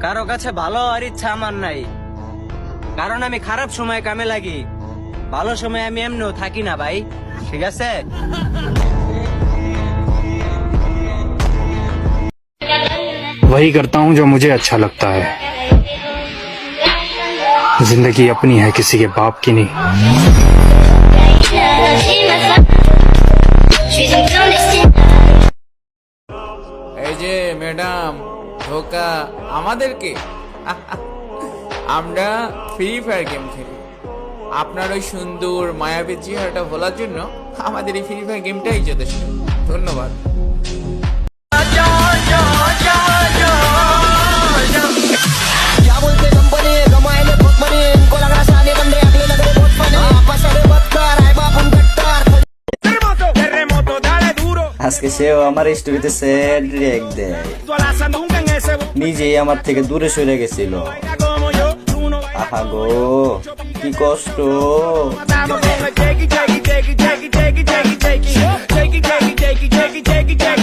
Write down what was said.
কারো কাছে ভালো হওয়ার ইচ্ছা আমার নাই, কারণ আমি খারাপ সময় কামে লাগি, ভালো সময় আমি এমনিও থাকি না ভাই, ঠিক আছে? वही करता हूँ जो मुझे अच्छा लगता है। जिंदगी अपनी है, किसी के बाप की नहीं। এই যে ম্যাডাম ধোকা আমাদেরকে আমরা ফ্রি ফায়ার গেম খেলি, আপনার ওই সুন্দর মায়াবী চেহারাটা ভোলার জন্য আমাদের এই ফ্রি ফায়ার গেমটাই যথেষ্ট। ধন্যবাদ। আজকে সেও আমার স্টোরিতে স্যাড রিঅ্যাক্ট দেয়, নিজেই আমার থেকে দূরে সরে গেছিল। আহা গো কি কষ্ট। Take it, take it, take it, take it, take it, take it, take it, take it, take it, take it, take it, take it, take it.